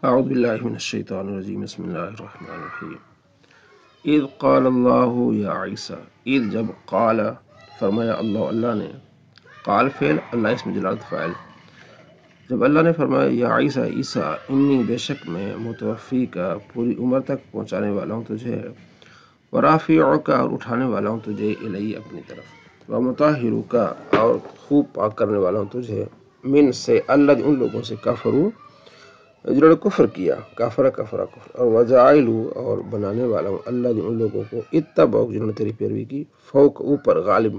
اعوذ باللہ من الشیطان الرجیم بسم اللہ الرحمن الرحیم اذ قال اللہ یا عیسیٰ اذ جب قال فرمایا اللہ نے قال فعل اللہ اسم جلالت فاعل جب اللہ نے فرمایا یا عیسیٰ انی بے شک میں متوفی کا پوری عمر تک پہنچانے والا ہوں تجھے ورافعک اور اٹھانے والا ہوں تجھے الی اپنی طرف ومطہرک اور خوب پاک کرنے والا ہوں تجھے من سے اللہ ان لوگوں سے کفروا جنہوں نے کفر کیا کفر اور وجائلو اور بنانے والا ہوں اللہ ان لوگوں کو اتبعوا جنہوں نے تیری پیروی کی فوق اوپر غالب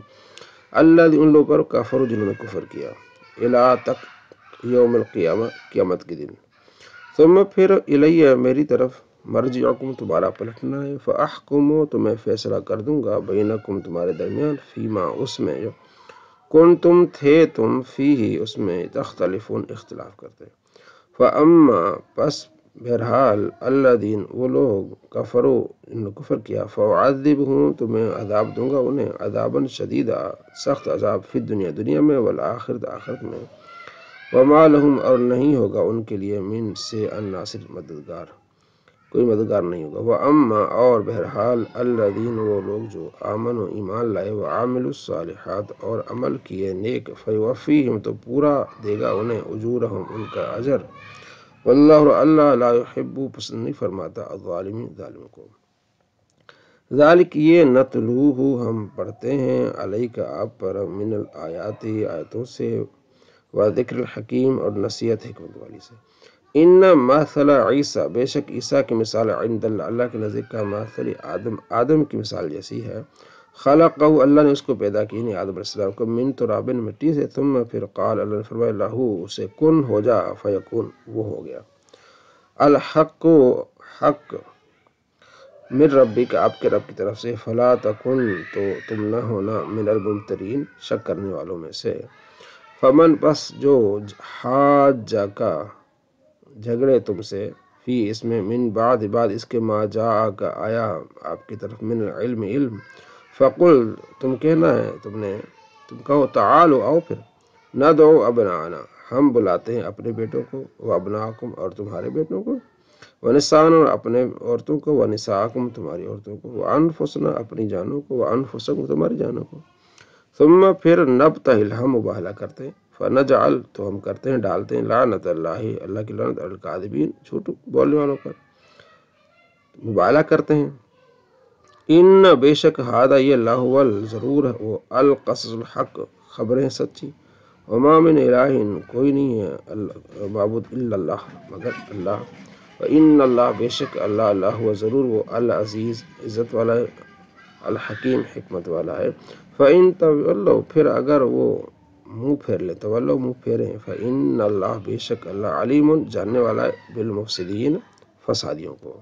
اللہ ان لوگوں پر کفر جنہوں نے کفر کیا الی تک یوم القیامہ قیامت کے دن ثم پھر الیہ میری طرف مرجعکم تمہارا پلٹنا ہے فاحکم تو میں فیصلہ کر دوں گا بینکم تمہارے درمیان فیما اس میں جو کنتم تھے تم فیہ اس میں تختلفون اختلاف کرتے فاما پس بہرحال الذین وہ لوگ کفروا انہوں نے کفر کیا فاعذبہم تو میں عذاب دوں گا انہیں عذابا شدیدا سخت عذاب فی دنیا میں والآخرت آخرت میں وما لہم اور نہیں ہوگا ان کے لیے من سے الناصر مددگار کوئی مددگار نہیں ہوگا واما اور بہرحال الذین وہ لوگ جو آمنوا ایمان لائے وعاملوا الصالحات اور عمل کیے نیک فیوفیہم تو پورا دے گا انہیں اجورہم ان کا اجر واللہ اللہ لا يحب پسند نہیں فرماتا الظالمین ظالم کو ذالک یہ نتلوہ ہم پڑھتے ہیں علیک آپ پر من الآیات آیتوں سے وذکر الحکیم اور نصیحت حکمت والی سے ان مثل عیسیٰ بے شک عیسیٰ کی مثال عند اللہ کے نزدیک کا مثل آدم کی مثال جیسی ہے خلقہ اللہ نے اس کو پیدا کی نہیں آدم علیہ السلام کو من تراب مٹی سے ثم پھر قال اللہ نے فرمایا لہو اسے کن ہو جا فیکون وہ ہو گیا الحق حق من ربک آپ کے رب کی طرف سے فلا تکن تو تم نہ ہونا من الممترین شک کرنے والوں میں سے فمن پس جو حاجہ کا جھگڑے تم سے فی اس میں من بعد اس کے ما جاء کا آیا آپ کی طرف من علم فقل تم کہنا ہے تم کہو تعالو آؤ پھر ندعو ابنانا ہم بلاتے ہیں اپنے بیٹوں کو وابناکم اور تمہارے بیٹوں کو ونسان اور اپنے عورتوں کو ونساکم تمہاری عورتوں کو وانفسنا اپنی جانوں کو وانفسکم تمہاری جانوں کو ثم پھر نبتہل ہم مباہلہ کرتے ہیں فنجعل تو ہم کرتے ہیں ڈالتے ہیں لعنت اللہ کی لعنت الکاذبین جھوٹ بولنے والوں پر مباہلہ کرتے ہیں ان بے شک ہادہ یہ اللہ ضرور ہے وہ القصص الحق خبریں سچی وما من الہ کوئی نہیں ہے معبود الا اللہ مگر اللہ وان اللہ بے شک اللہ ضرور وہ العزیز عزت والا ہے الحکیم حکمت والا ہے فَإِن تَوَلَّوْا پھر اگر وہ منہ پھیر لیں تولو منہ پھیریں فَإِنَّ اللہ بے شک اللہ علیم جاننے والا ہے بالمفسدین فسادیوں کو